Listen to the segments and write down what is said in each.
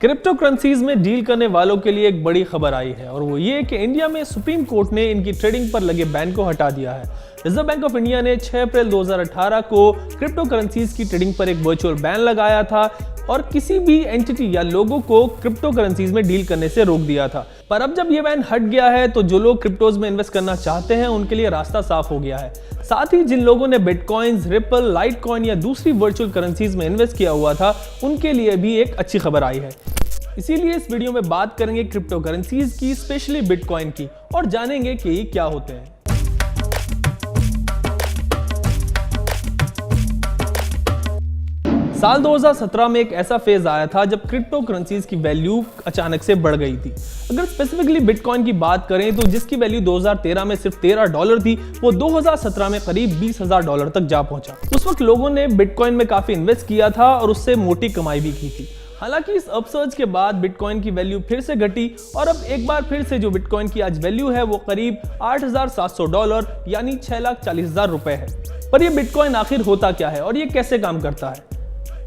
Crypto currencies में deal करने वालों के लिए एक बड़ी खबर आई है और वो ये कि इंडिया में सुप्रीम कोर्ट ने इनकी ट्रेडिंग पर लगे बैन को हटा दिया है। रिजर्व बैंक ऑफ इंडिया ने 6 अप्रैल 2018 को क्रिप्टो करेंसीज की ट्रेडिंग पर एक वर्चुअल बैन लगाया था और किसी भी एंटिटी या लोगों को क्रिप्टो करेंसीज में डील करने से रोक दिया था। पर अब जब ये बैन हट गया है तो जो लोग क्रिप्टोज में इन्वेस्ट करना चाहते हैं उनके लिए रास्ता साफ हो गया है। साथ ही जिन लोगों ने बिटकॉइंस, रिपल, लाइटकॉइन या दूसरी वर्चुअल करेंसीज में इन्वेस्ट किया हुआ था उनके लिए भी एक अच्छी खबर आई है। इसीलिए इस वीडियो में बात करेंगे क्रिप्टो करेंसीज की, स्पेशली बिटकॉइन की, और जानेंगे कि ये क्या होते हैं। साल 2017 में एक ऐसा फेज आया था जब क्रिप्टो करेंसीज की वैल्यू अचानक से बढ़ गई थी। अगर स्पेसिफिकली बिटकॉइन की बात करें तो जिसकी वैल्यू 2013 में सिर्फ $13 थी, वो 2017 में करीब $20,000 तक जा पहुंचा। उस वक्त लोगों ने बिटकॉइन में काफी इन्वेस्ट किया था और उससे मोटी कमाई भी की थी। हालांकि इस अपसर्ज के बाद बिटकॉइन की वैल्यू फिर से घटी और अब एक बार फिर से जो बिटकॉइन की आज वैल्यू है वो करीब $8,700 यानी $6,40,000 है। पर ये बिटकॉइन आखिर होता क्या है और ये कैसे काम करता है?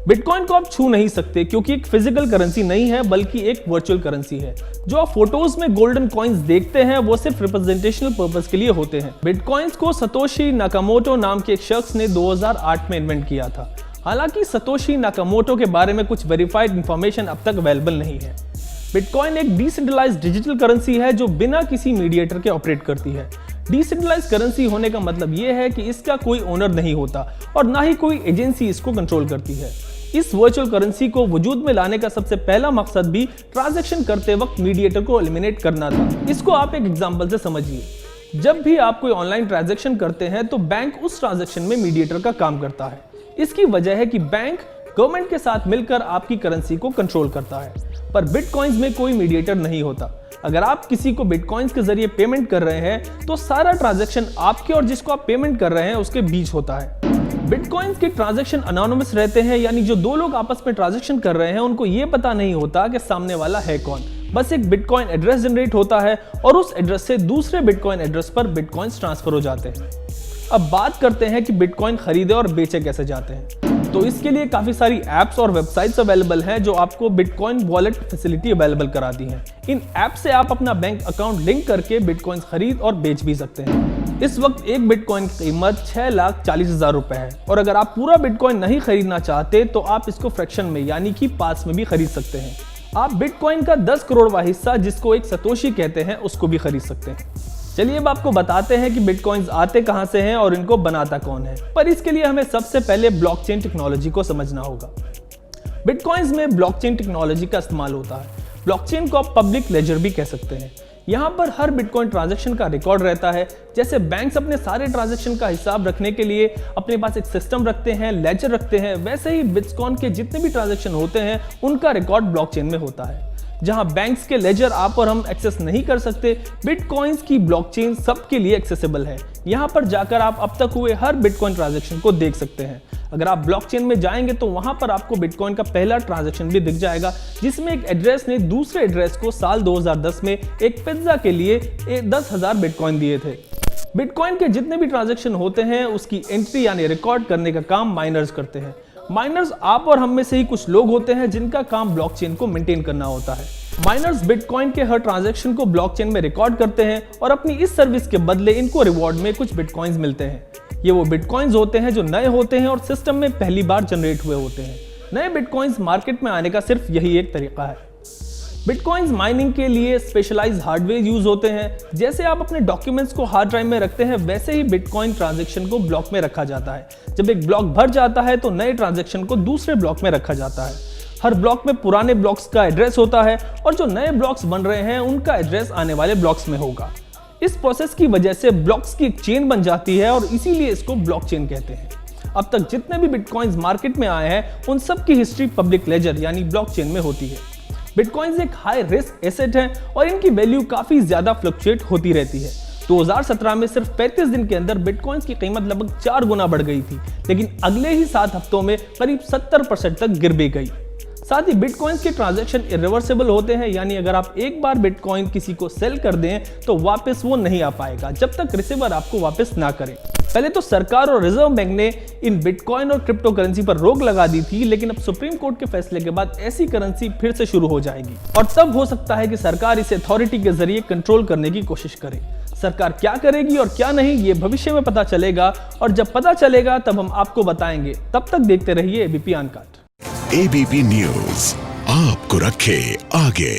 बिटकॉइन को आप छू नहीं सकते क्योंकि एक फिजिकल करेंसी नहीं है बल्कि एक वर्चुअल करेंसी है। जो आप फोटोज में गोल्डन कॉइन्स देखते हैं वो सिर्फ रिप्रेजेंटेशनल पर्पस के लिए होते हैं। बिटकॉइंस को सतोशी नाकामोटो नाम के एक शख्स ने 2008 में इन्वेंट किया था। हालांकि सतोशी नाकामोटो के बारे में कुछ वेरीफाइड इंफॉर्मेशन अब तक अवेलेबल नहीं है। बिटकॉइन एक डिसेंट्रलाइज्ड डिजिटल करेंसी है जो बिना किसी मीडिएटर के ऑपरेट करती है। डिसेंट्रलाइज्ड करेंसी होने का मतलब यह है कि इसका कोई ओनर नहीं होता और ना ही कोई एजेंसी इसको कंट्रोल करती है। इस वर्चुअल करेंसी को वजूद में लाने का सबसे पहला मकसद भी ट्रांजैक्शन करते वक्त मीडिएटर को एलिमिनेट करना था। इसको आप एक एग्जांपल से समझिए। जब भी आप कोई ऑनलाइन ट्रांजैक्शन करते हैं तो बैंक उस ट्रांजैक्शन में मीडिएटर का काम करता है। इसकी वजह है कि बैंक गवर्नमेंट के साथ मिलकर आपकी करेंसी को कंट्रोल करता है, पर बिटकॉइंस में कोई मीडिएटर नहीं होता। अगर आप किसी को बिटकॉइंस के जरिए पेमेंट कर रहे हैं तो सारा ट्रांजैक्शन आपके और जिसको आप पेमेंट कर रहे हैं उसके बीच होता है। बिटकॉइंस के ट्रांजैक्शन अनोनिमस रहते हैं, यानी जो दो लोग आपस में ट्रांजैक्शन कर रहे हैं उनको ये पता नहीं होता कि सामने वाला है कौन। बस एक बिटकॉइन एड्रेस जनरेट होता है और उस एड्रेस से दूसरे बिटकॉइन एड्रेस पर बिटकॉइंस ट्रांसफर हो जाते हैं। अब बात करते हैं कि बिटकॉइन खरीदे और बेचे कैसे जाते हैं। तो इसके लिए काफी सारी एप्स और वेबसाइट्स अवेलेबल हैं जो आपको बिटकॉइन वॉलेट फैसिलिटी अवेलेबल कराती हैं। इन ऐप से आप अपना बैंक अकाउंट लिंक करके बिटकॉइन खरीद और बेच भी सकते हैं। इस वक्त एक बिटकॉइन की कीमत $6,40,000 है और अगर आप पूरा बिटकॉइन नहीं खरीदना चाहते तो आप इसको फ्रैक्शन में यानी कि पार्ट्स में भी खरीद सकते हैं। आप बिटकॉइन का 10 करोड़वा हिस्सा, जिसको एक सतोशी कहते हैं, उसको भी खरीद सकते हैं। चलिए अब आपको बताते हैं कि बिटकॉइंस आते कहां से हैं और इनको बनाता कौन है। पर इसके लिए हमें सबसे पहले ब्लॉकचेन टेक्नोलॉजी को समझना होगा। बिटकॉइंस में ब्लॉकचेन टेक्नोलॉजी का इस्तेमाल होता है। ब्लॉकचेन को आप पब्लिक लेजर भी कह सकते हैं। यहाँ पर हर बिटकॉइन ट्रांजैक्शन का रिकॉर्ड रहता है। जैसे बैंक्स अपने सारे ट्रांजैक्शन का हिसाब रखने के लिए अपने पास एक सिस्टम रखते हैं, लेजर रखते हैं, वैसे ही बिटकॉइन के जितने भी ट्रांजैक्शन होते हैं उनका रिकॉर्ड ब्लॉकचेन में होता है। जहां बैंक्स के लेजर आप और हम एक्सेस नहीं कर सकते, बिटकॉइंस की ब्लॉकचेन सबके लिए एक्सेसिबल है। यहां पर जाकर आप अब तक हुए हर बिटकॉइन ट्रांजैक्शन को देख सकते हैं। अगर आप ब्लॉकचेन में जाएंगे तो वहां पर आपको बिटकॉइन का पहला ट्रांजैक्शन भी दिख जाएगा, जिसमें एक एड्रेस ने दूसरे एड्रेस को साल 2010 में एक पिज्जा के लिए 10,000 बिटकॉइन दिए थे। बिटकॉइन के जितने भी ट्रांजैक्शन होते हैं उसकी एंट्री यानी रिकॉर्ड करने का काम माइनर्स करते हैं। माइनर्स आप और हम में से ही कुछ लोग होते हैं जिनका काम ब्लॉकचेन को मेंटेन करना होता है। माइनर्स बिटकॉइन के हर ट्रांजैक्शन को ब्लॉकचेन में रिकॉर्ड करते हैं और अपनी इस सर्विस के बदले इनको रिवॉर्ड में कुछ बिटकॉइंस मिलते हैं। ये वो बिटकॉइंस होते हैं जो नए होते हैं और सिस्टम में पहली बार जनरेट हुए होते हैं। नए बिटकॉइंस मार्केट में आने का सिर्फ यही एक तरीका है। बिटकॉइंस माइनिंग के लिए स्पेशलाइज्ड हार्डवेयर यूज होते हैं। जैसे आप अपने डॉक्यूमेंट्स को हार्ड ड्राइव में रखते हैं वैसे ही बिटकॉइन ट्रांजैक्शन को ब्लॉक में रखा जाता है। जब एक ब्लॉक भर जाता है तो नए ट्रांजैक्शन को दूसरे ब्लॉक में रखा जाता है। हर ब्लॉक में पुराने ब्लॉक्स का एड्रेस होता है और जो नए ब्लॉक्स बन रहे हैं उनका एड्रेस आने वाले ब्लॉक्स में होगा। इस प्रोसेस की वजह से ब्लॉक्स की एक चेन बन जाती है और इसीलिए इसको ब्लॉकचेन कहते हैं। अब तक जितने भी बिटकॉइंस मार्केट में आए हैं उन सब की हिस्ट्री पब्लिक लेजर यानी ब्लॉकचेन में होती है। बिटकॉइंस एक हाई रिस्क एसेट है और इनकी वैल्यू काफी ज्यादा फ्लक्चुएट होती रहती है। 2017 में सिर्फ 35 दिन के अंदर बिटकॉइंस की कीमत लगभग 4 गुना बढ़ गई थी, लेकिन अगले ही 7 हफ्तों में करीब 70% तक गिर भी गई। साथ ही बिटकॉइंस के ट्रांजैक्शन इरिवर्सिबल होते हैं, यानी अगर आप एक बार बिटकॉइन किसी को सेल कर दें तो वापस वो नहीं आ पाएगा जब तक रिसीवर आपको वापस ना करे। पहले तो सरकार और रिजर्व बैंक ने इन बिटकॉइन और क्रिप्टो करेंसी पर रोक लगा दी थी, लेकिन अब सुप्रीम कोर्ट के फैसले के बाद ऐसी करेंसी फिर से शुरू हो जाएगी और तब हो सकता है कि सरकार इसे अथॉरिटी के जरिए कंट्रोल करने की कोशिश करे। सरकार क्या करेगी और क्या नहीं, ये भविष्य में पता चलेगा, और जब पता चलेगा तब हम आपको बताएंगे। तब तक देखते रहिए एबीपी अनकट। एबीपी न्यूज आपको रखे आगे।